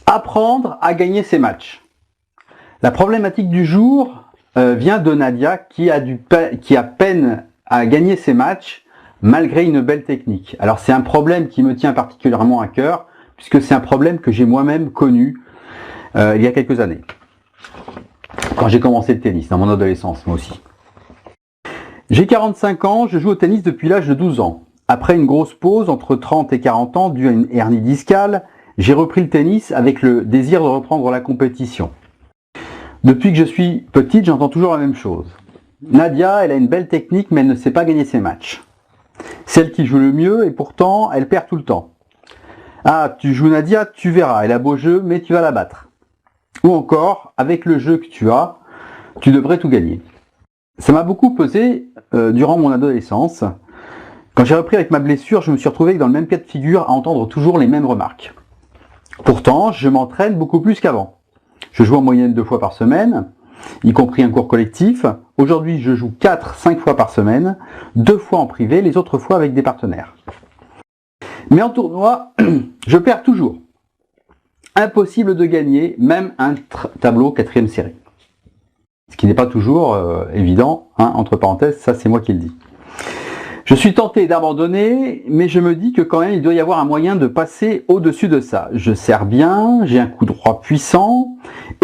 Apprendre à gagner ses matchs. La problématique du jour vient de Nadia qui a peine à gagner ses matchs malgré une belle technique. Alors c'est un problème qui me tient particulièrement à cœur puisque c'est un problème que j'ai moi-même connu il y a quelques années. Quand j'ai commencé le tennis, dans mon adolescence, moi aussi. J'ai 45 ans, je joue au tennis depuis l'âge de 12 ans. Après une grosse pause entre 30 et 40 ans due à une hernie discale, j'ai repris le tennis avec le désir de reprendre la compétition. Depuis que je suis petite, j'entends toujours la même chose. Nadia, elle a une belle technique, mais elle ne sait pas gagner ses matchs. Celle qui joue le mieux, et pourtant, elle perd tout le temps. Ah, tu joues Nadia, tu verras, elle a beau jeu, mais tu vas la battre. Ou encore, avec le jeu que tu as, tu devrais tout gagner. Ça m'a beaucoup pesé durant mon adolescence. Quand j'ai repris avec ma blessure, je me suis retrouvé dans le même cas de figure à entendre toujours les mêmes remarques. Pourtant, je m'entraîne beaucoup plus qu'avant. Je joue en moyenne 2 fois par semaine, y compris un cours collectif. Aujourd'hui, je joue 4-5 fois par semaine, 2 fois en privé, les autres fois avec des partenaires. Mais en tournoi, je perds toujours. Impossible de gagner, même un tableau 4e série. Ce qui n'est pas toujours évident, hein, entre parenthèses, ça c'est moi qui le dis. Je suis tenté d'abandonner, mais je me dis que quand même il doit y avoir un moyen de passer au-dessus de ça. Je sers bien, j'ai un coup droit puissant,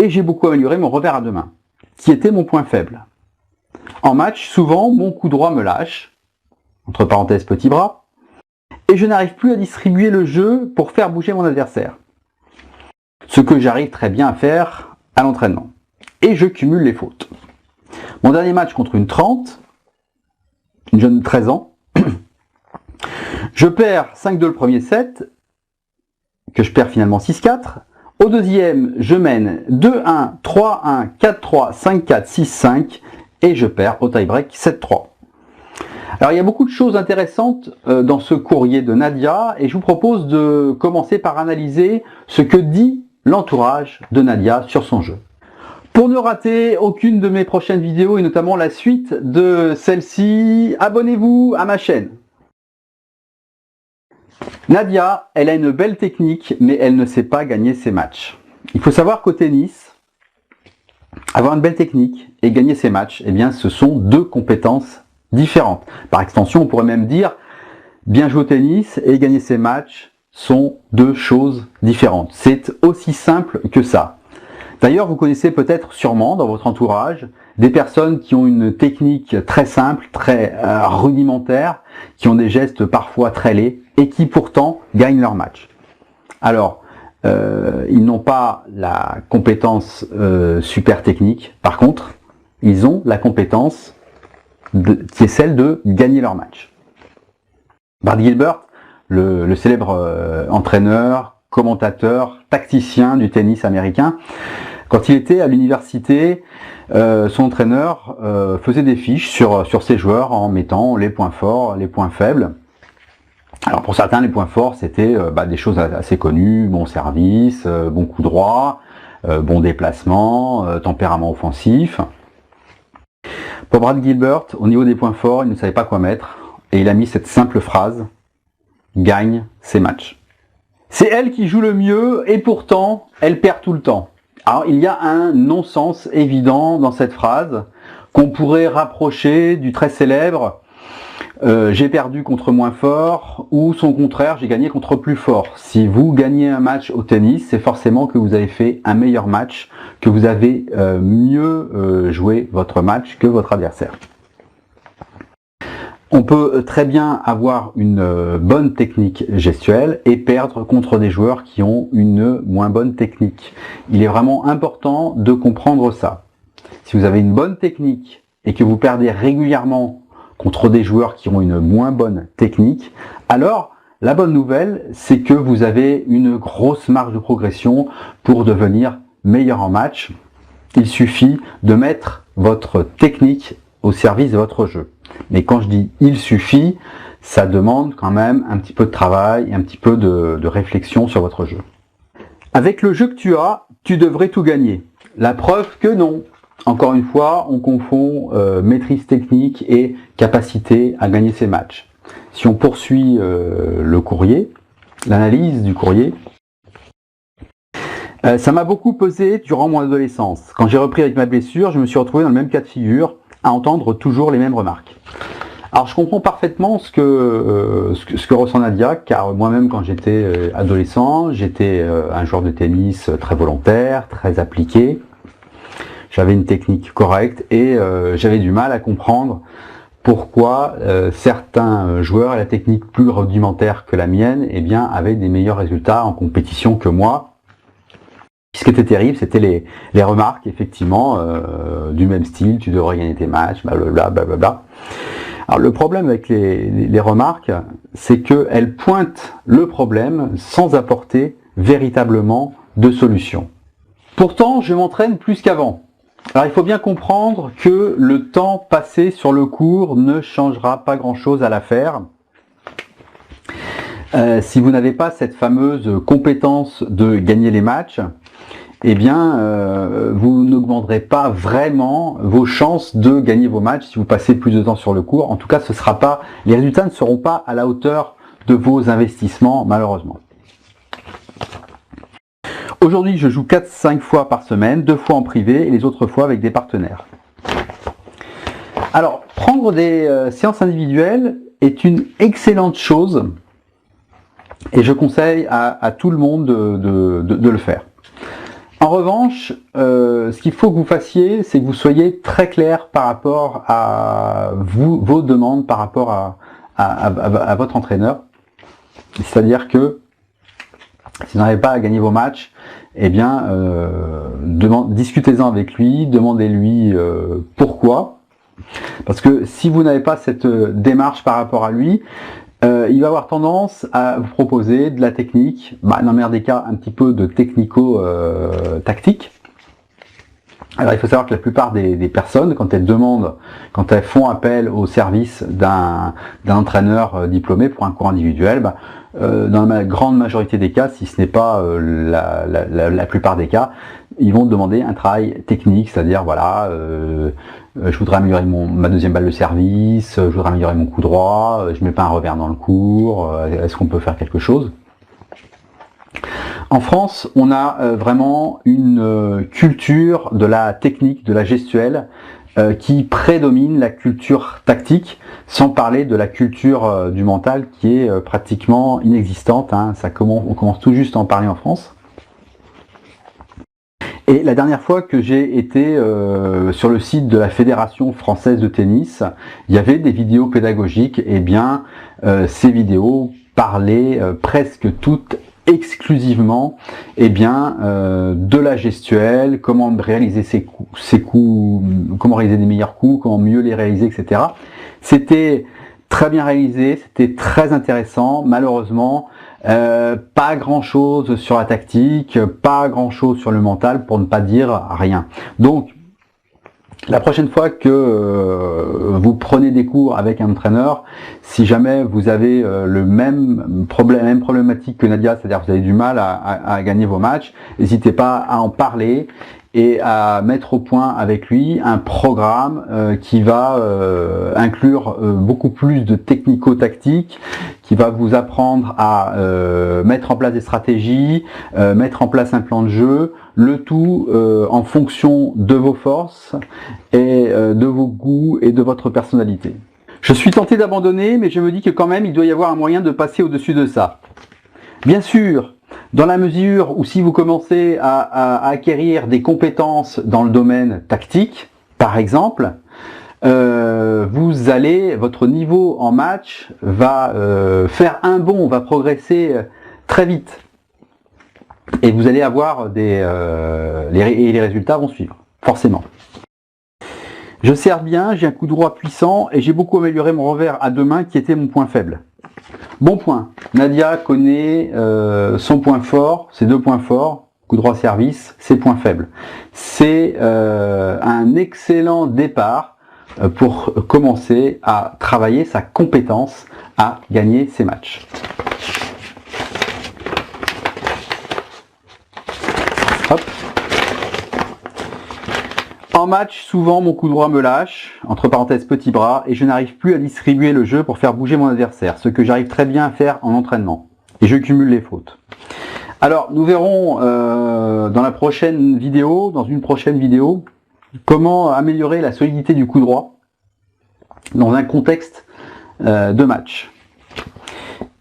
et j'ai beaucoup amélioré mon revers à 2 mains, qui était mon point faible. En match, souvent, mon coup droit me lâche, entre parenthèses petit bras, et je n'arrive plus à distribuer le jeu pour faire bouger mon adversaire. Ce que j'arrive très bien à faire à l'entraînement. Et je cumule les fautes. Mon dernier match contre une 30, une jeune de 13 ans, je perds 5-2 le premier set, que je perds finalement 6-4. Au deuxième, je mène 2-1, 3-1, 4-3, 5-4, 6-5 et je perds au tie-break 7-3. Alors il y a beaucoup de choses intéressantes dans ce courrier de Nadia et je vous propose de commencer par analyser ce que dit l'entourage de Nadia sur son jeu. Pour ne rater aucune de mes prochaines vidéos et notamment la suite de celle-ci, abonnez-vous à ma chaîne. Nadia, elle a une belle technique, mais elle ne sait pas gagner ses matchs. Il faut savoir qu'au tennis, avoir une belle technique et gagner ses matchs, eh bien, ce sont 2 compétences différentes. Par extension, on pourrait même dire, bien jouer au tennis et gagner ses matchs sont 2 choses différentes. C'est aussi simple que ça. D'ailleurs, vous connaissez peut-être sûrement dans votre entourage des personnes qui ont une technique très simple, très rudimentaire, qui ont des gestes parfois très laids et qui pourtant gagnent leur match. Alors, ils n'ont pas la compétence super technique, par contre, ils ont la compétence qui est celle de gagner leur match. Brad Gilbert, le célèbre entraîneur, commentateur, tacticien du tennis américain, quand il était à l'université, son entraîneur faisait des fiches sur ses joueurs en mettant les points forts, les points faibles. Alors pour certains, les points forts, c'était des choses assez connues, bon service, bon coup droit, bon déplacement, tempérament offensif. Pour Brad Gilbert, au niveau des points forts, il ne savait pas quoi mettre, et il a mis cette simple phrase, gagne ses matchs. C'est elle qui joue le mieux, et pourtant, elle perd tout le temps. Alors, il y a un non-sens évident dans cette phrase qu'on pourrait rapprocher du très célèbre j'ai perdu contre moins fort ou son contraire, j'ai gagné contre plus fort. Si vous gagnez un match au tennis, c'est forcément que vous avez fait un meilleur match, que vous avez mieux joué votre match que votre adversaire. On peut très bien avoir une bonne technique gestuelle et perdre contre des joueurs qui ont une moins bonne technique. Il est vraiment important de comprendre ça. Si vous avez une bonne technique et que vous perdez régulièrement contre des joueurs qui ont une moins bonne technique, alors la bonne nouvelle, c'est que vous avez une grosse marge de progression pour devenir meilleur en match. Il suffit de mettre votre technique au service de votre jeu. Mais quand je dis « il suffit », ça demande quand même un petit peu de travail et un petit peu de réflexion sur votre jeu. Avec le jeu que tu as, tu devrais tout gagner. La preuve que non. Encore une fois, on confond maîtrise technique et capacité à gagner ses matchs. Si on poursuit le courrier, l'analyse du courrier, Ça m'a beaucoup pesé durant mon adolescence. Quand j'ai repris avec ma blessure, je me suis retrouvé dans le même cas de figure, à entendre toujours les mêmes remarques. Alors je comprends parfaitement ce que ressent Nadia, car moi-même quand j'étais adolescent, j'étais un joueur de tennis très volontaire, très appliqué. J'avais une technique correcte et j'avais du mal à comprendre pourquoi certains joueurs à la technique plus rudimentaire que la mienne avaient des meilleurs résultats en compétition que moi. Ce qui était terrible, c'était les remarques, effectivement, du même style, tu devrais gagner tes matchs, blablabla, blablabla. Alors le problème avec les remarques, c'est qu'elles pointent le problème sans apporter véritablement de solution. Pourtant, je m'entraîne plus qu'avant. Alors il faut bien comprendre que le temps passé sur le cours ne changera pas grand-chose à l'affaire. Si vous n'avez pas cette fameuse compétence de gagner les matchs, vous n'augmenterez pas vraiment vos chances de gagner vos matchs si vous passez plus de temps sur le cours. En tout cas, les résultats ne seront pas à la hauteur de vos investissements, malheureusement. Aujourd'hui, je joue 4-5 fois par semaine, 2 fois en privé et les autres fois avec des partenaires. Alors, prendre des séances individuelles est une excellente chose et je conseille à tout le monde de le faire. En revanche, ce qu'il faut que vous fassiez, c'est que vous soyez très clair par rapport à vos demandes, par rapport à votre entraîneur. C'est-à-dire que si vous n'arrivez pas à gagner vos matchs, discutez-en avec lui, demandez-lui pourquoi. Parce que si vous n'avez pas cette démarche par rapport à lui, il va avoir tendance à vous proposer de la technique, dans le meilleur des cas un petit peu de technico-tactique. Alors il faut savoir que la plupart des personnes, quand elles font appel au service d'un entraîneur diplômé pour un cours individuel, dans la grande majorité des cas, si ce n'est pas la plupart des cas, ils vont demander un travail technique, c'est-à-dire voilà, je voudrais améliorer ma deuxième balle de service, je voudrais améliorer mon coup droit, je mets pas un revers dans le cours, est-ce qu'on peut faire quelque chose? En France, on a vraiment une culture de la technique, de la gestuelle, qui prédomine la culture tactique, sans parler de la culture du mental qui est pratiquement inexistante. On commence tout juste à en parler en France. Et la dernière fois que j'ai été sur le site de la Fédération française de tennis, il y avait des vidéos pédagogiques, ces vidéos parlaient presque toutes exclusivement de la gestuelle, comment réaliser ses coups, comment réaliser des meilleurs coups, comment mieux les réaliser, etc. C'était très bien réalisé, c'était très intéressant. Malheureusement, pas grand chose sur la tactique, pas grand chose sur le mental, pour ne pas dire rien. Donc la prochaine fois que vous prenez des cours avec un entraîneur, si jamais vous avez la même problématique que Nadia, c'est-à-dire que vous avez du mal à gagner vos matchs, n'hésitez pas à en parler et à mettre au point avec lui un programme qui va inclure beaucoup plus de technico-tactique, qui va vous apprendre à mettre en place des stratégies, mettre en place un plan de jeu, le tout en fonction de vos forces et de vos goûts et de votre personnalité. Je suis tenté d'abandonner, mais je me dis que quand même il doit y avoir un moyen de passer au-dessus de ça. Bien sûr, dans la mesure où si vous commencez à acquérir des compétences dans le domaine tactique, par exemple, votre niveau en match va faire un bond, va progresser très vite. Et vous allez avoir les résultats vont suivre, forcément. Je sers bien, j'ai un coup droit puissant et j'ai beaucoup amélioré mon revers à deux mains qui était mon point faible. Bon point, Nadia connaît son point fort, ses deux points forts, coup droit service, ses points faibles. C'est un excellent départ pour commencer à travailler sa compétence à gagner ses matchs. Hop. En match, souvent mon coup droit me lâche, entre parenthèses petit bras, et je n'arrive plus à distribuer le jeu pour faire bouger mon adversaire, ce que j'arrive très bien à faire en entraînement. Et je cumule les fautes. Alors, nous verrons dans une prochaine vidéo, comment améliorer la solidité du coup droit dans un contexte de match.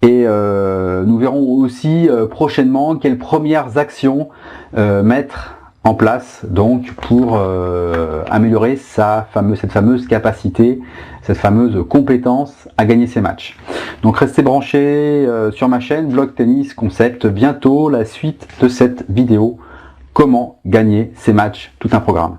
Et nous verrons aussi prochainement quelles premières actions mettre en place donc pour améliorer cette fameuse capacité, cette fameuse compétence à gagner ses matchs. Donc restez branchés sur ma chaîne Blog Tennis Concept. Bientôt la suite de cette vidéo, comment gagner ses matchs, tout un programme.